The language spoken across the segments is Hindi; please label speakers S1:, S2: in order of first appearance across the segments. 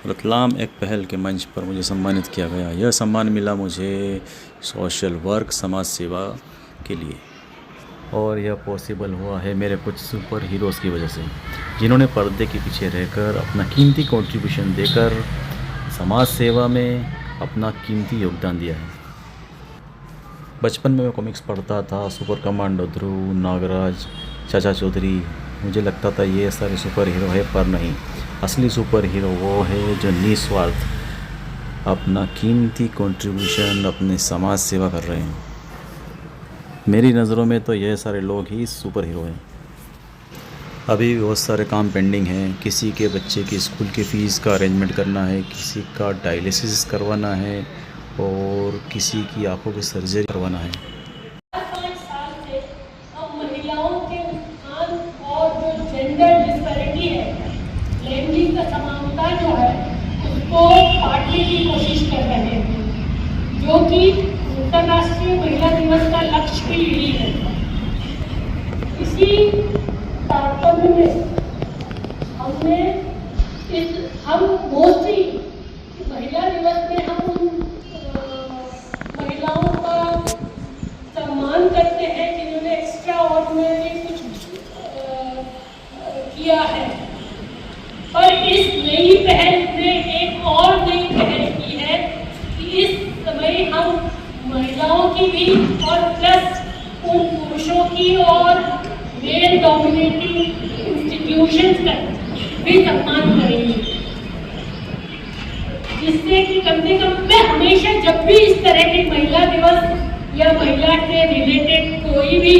S1: रतलाम एक पहल के मंच पर मुझे सम्मानित किया गया। यह सम्मान मिला मुझे सोशल वर्क, समाज सेवा के लिए, और यह पॉसिबल हुआ है मेरे कुछ सुपर हीरोज़ की वजह से, जिन्होंने पर्दे के पीछे रहकर अपना कीमती कंट्रीब्यूशन देकर समाज सेवा में अपना कीमती योगदान दिया है। बचपन में मैं कॉमिक्स पढ़ता था, सुपर कमांडो ध्रुव, नागराज, चाचा चौधरी। मुझे लगता था ये सारे सुपर हीरो है, पर नहीं। असली सुपर हीरो वो है जो निस्वार्थ अपना कीमती कंट्रीब्यूशन अपने समाज सेवा कर रहे हैं। मेरी नज़रों में तो ये सारे लोग ही सुपर हीरो हैं। अभी बहुत सारे काम पेंडिंग हैं। किसी के बच्चे की स्कूल की फ़ीस का अरेंजमेंट करना है, किसी का डायलिसिस करवाना है, और किसी की आंखों की सर्जरी करवाना है।
S2: 5 साल से हम महिलाओं के उत्थान और जो जेंडर डिस्पैरिटी है, लैंगिक असमानता जो है, उसको काटने की कोशिश कर रहे हैं, जो कि अंतर्राष्ट्रीय महिला दिवस का लक्ष्य भी यही है। इसी तात्पर्य में हम मोस्टली महिला दिवस में हम महिलाओं का सम्मान करते हैं जिन्होंने एक्स्ट्रा ऑर्डिनरी कुछ किया है। और इस नई पहल ने एक और नई पहल की है कि इस समय हम महिलाओं की भी और प्लस उन पुरुषों की और मेल डोमिनेटिंग इंस्टीट्यूशंस का भी सम्मान करेंगे, जिससे कि कम से कम मैं हमेशा जब भी इस तरह के महिला दिवस या महिला से रिलेटेड कोई भी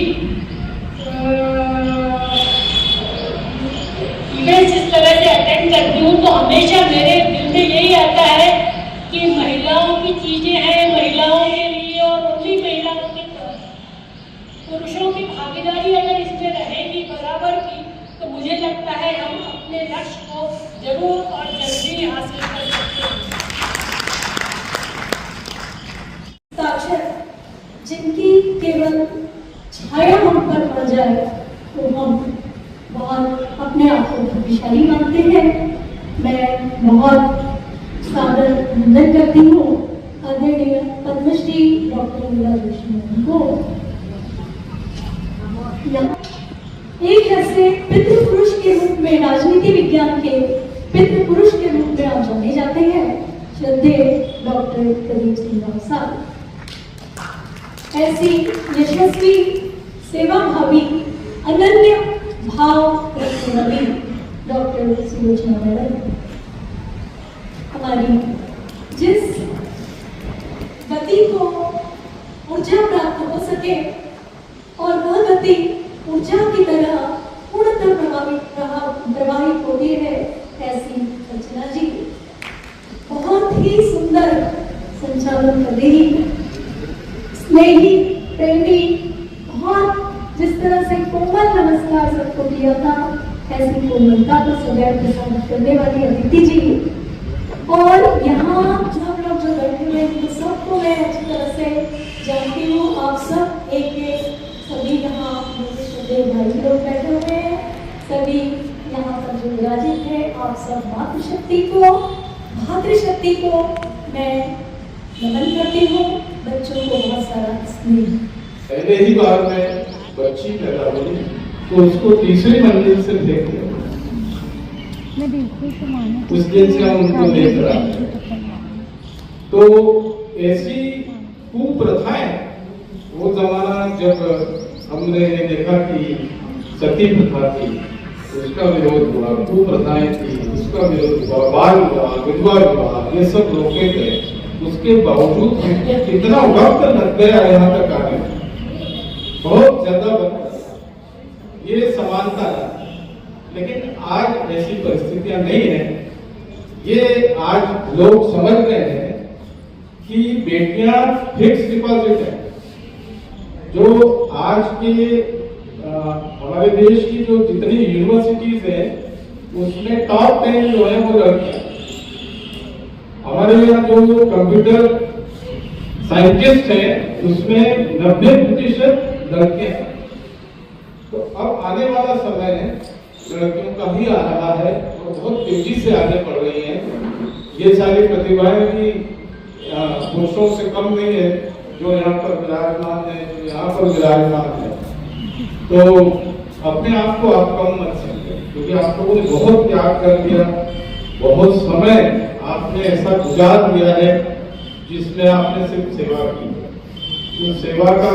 S2: इवेंट्स इस तरह से अटेंड करती हूँ, तो हमेशा मेरे दिल में यही आता है कि महिलाओं की चीजें हैं महिलाओं के लिए और ओनली महिलाओं के लिए। पुरुषों की भागीदारी अगर इसमें रहेगी बराबर की, तो मुझे लगता है हम अपने लक्ष्य को जरूर और जल्दी हासिल कर सकते हैं।
S3: साक्षर जिनकी केवल छाया हम पर पड़ जाए तो हम बहुत अपने आप को भाग्यशाली मानते हैं। मैं बहुत सादर वंदन करती हूँ आदरणीय पद्मश्री डॉक्टर मीरा जोशी को। एक ऐसे पितृपुरुष के रूप में, राजनीति विज्ञान के पितृपुरुष के रूप में आप जाने जाते हैं, श्रद्धेय डॉक्टर कदीर सिंह राव साहब। ऐसी यशस्वी, सेवाभावी, अनन्य भाव रखने वाली डॉक्टर सुलोचना मैडम हमारी जिस गति को ऊर्जा प्राप्त हो सके और वह गति ऊर्जा की तरह पूर्णतः प्रवाहित होती है, ऐसी रचना जी बहुत ही सुंदर संचालन कर रही, स्नेही, प्रेमी, बहुत जिस तरह से कोमल नमस्कार सबको किया था, ऐसी कोमलता को सदैव के साथ करने वाली अदिति जी। और यहाँ हम लोग जो बैठे हुए हैं तो सबको मैं अच्छी तरह से जानती हूँ। आप सब एक सभी यहाँ मेरे श्रद्धेय भाई लोग बैठे हुए हैं, सभी यहाँ पर जो विराजित है, आप सब भातृशक्ति को मैं नमन करती हूँ। बच्चों को बहुत सारा स्नेह।
S4: पहले ही बार में बच्ची पैदा हुई तो उसको तीसरी मंजिल से फेंक दिया। उस दिन से हम उनको देख रहा है। तो ऐसी कुप्रथाएं, वो जमाना जब हमने ये देखा कि सती प्रथा थी, उसका विरोध हुआ, कुप्रथाएं थी, उसका विरोध हुआ, बाल विवाह, विधवा विवाह, ये सब रोके गए। उसके बावजूद हमको कितना वक्त लग गया यहाँ तक आने, बहुत ज्यादा वक्त। ये समानता है, लेकिन आज ऐसी परिस्थितियां नहीं है। ये आज लोग समझ गए हैं कि बेटियां फिक्स डिपॉजिट है। जो आज के हमारे देश की जो जितनी यूनिवर्सिटीज है, उसमें टॉप 10 जो है वो लड़कियां। हमारे यहाँ जो कंप्यूटर साइंटिस्ट है, उसमें 90% लड़के हैं। तो अब आने वाला समय लड़कियों का ही आ रहा है और बहुत तेजी से आगे बढ़ रही है। ये सारी प्रतिभाएं भी पुरुषों से कम नहीं है, जो यहाँ पर विराजमान है, जो यहाँ पर विराजमान है। तो अपने आप को आप कम मत समझें, क्योंकि आप लोगों ने बहुत त्याग कर दिया, बहुत समय आपने ऐसा गुजार दिया है जिसमें आपने सिर्फ सेवा की है। उस सेवा का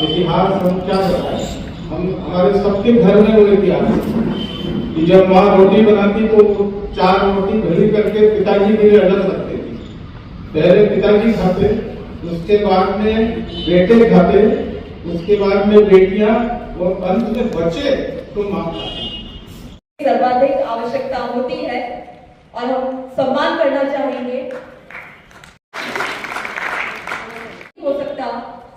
S4: इतिहास हम क्या बताएं? हम हमारे सबके घर में वो इतिहास है कि जब माँ रोटी बनाती तो 4 रोटी भरी करके पिताजी के लिए अलग रखती थी। पहले पिताजी खाते, उसके बाद में बेटे खाते, उसके बाद में बेटियां, और अंत में बचे तो माँ खाती।
S3: सर्वाधिक आवश्यकता होती है और हम सम्मान करना चाहेंगे। हो सकता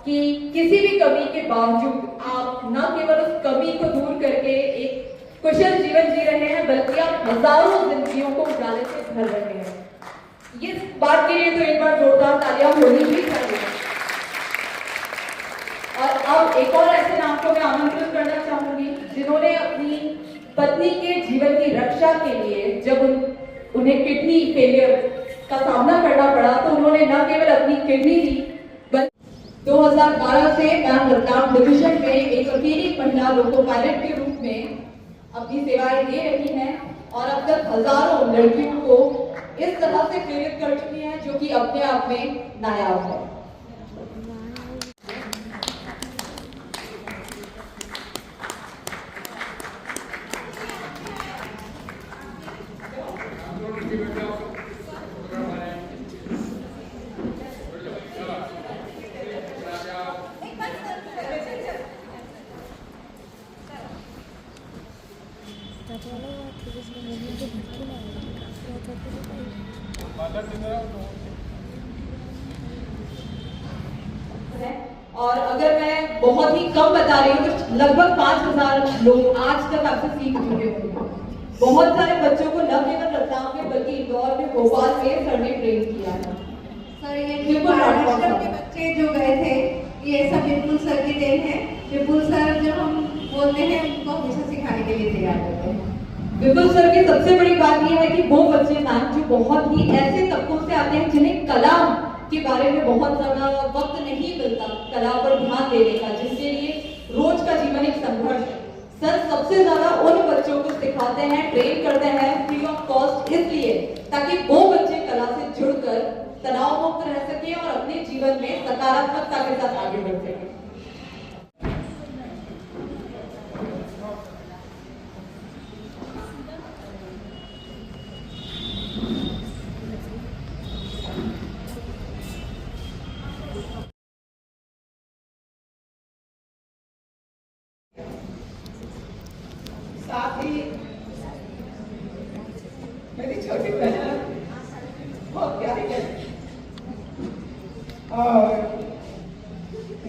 S3: कि किसी भी कमी के बावजूद आप न केवल उस कमी को दूर करके एक कुशल जीवन जी रहे हैं, बल्कि आप हजारों जिंदगियों को उजाले से भर रहे हैं। ये बात के लिए तो एक बार जोरदार तालियां होनी ही चाहिए। और अब एक और ऐसे नाम को मैं आमंत्रित करना चाहूंगी जिन्होंने अपनी पत्नी के जीवन की रक्षा के लिए, जब उन्हें किडनी फेलियर का सामना करना पड़ा, तो उन्होंने न केवल अपनी किडनी दी, 2012 से बैंक रतलाम डिवीजन में एक अकेली महिला लोको पायलट के रूप में अपनी सेवाएं दे रही हैं और अब तक हजारों लड़कियों को इस तरह से प्रेरित कर चुकी हैं, जो कि अपने आप में नायाब है। और अगर मैं बहुत ही कम बता रही हूँ तो लगभग 5000 लोग आज तक आपसे सीख चुके होंगे। बहुत सारे बच्चों को न केवल रतलाम में बल्कि इंदौर में, भोपाल में सर ने ट्रेन किया है।
S5: सर ये महाराष्ट्र के बच्चे जो गए थे, ये सब विपुल सर की देन है। विपुल सर जब हम बोलते हैं उनको हमेशा सिखाने के लिए तैयार होते हैं।
S3: विपुल सर की सबसे बड़ी बात यह है कि वो बच्चे मैम जो बहुत ही ऐसे तबकों से आते हैं जिन्हें कला के बारे में बहुत ज्यादा वक्त नहीं मिलता कला पर ध्यान देने का, जिसके लिए रोज का जीवन एक संघर्ष है। सर सबसे ज्यादा उन बच्चों को सिखाते हैं, ट्रेन करते हैं फ्री ऑफ कॉस्ट, इसलिए ताकि वो बच्चे कला से जुड़कर तनाव मुक्त रह सके और अपने जीवन में सकारात्मकता के साथ आगे बढ़ सके।
S5: साथ ही मेरी छोटी बहन बहुत प्यारी है और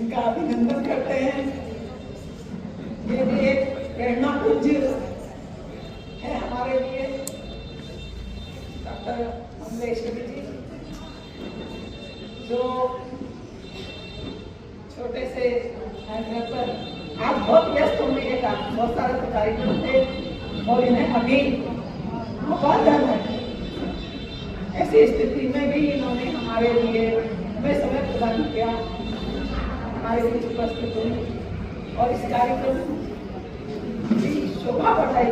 S5: इनका अभिनंदन करते हैं। ये भी एक प्रेरणा पुंज है हमारे लिए। डॉक्टर अमलेश्वरी जी जो छोटे से घर पर आज बहुत व्यस्त होने के कारण बहुत सारे कार्यक्रम थे और इन्हें अभी बहुत जाना है। ऐसी स्थिति में भी इन्होंने हमारे लिए हमें समय प्रदान किया, हमारे बीच उपस्थित हुई और इस कार्यक्रम की शोभा बढ़ाई।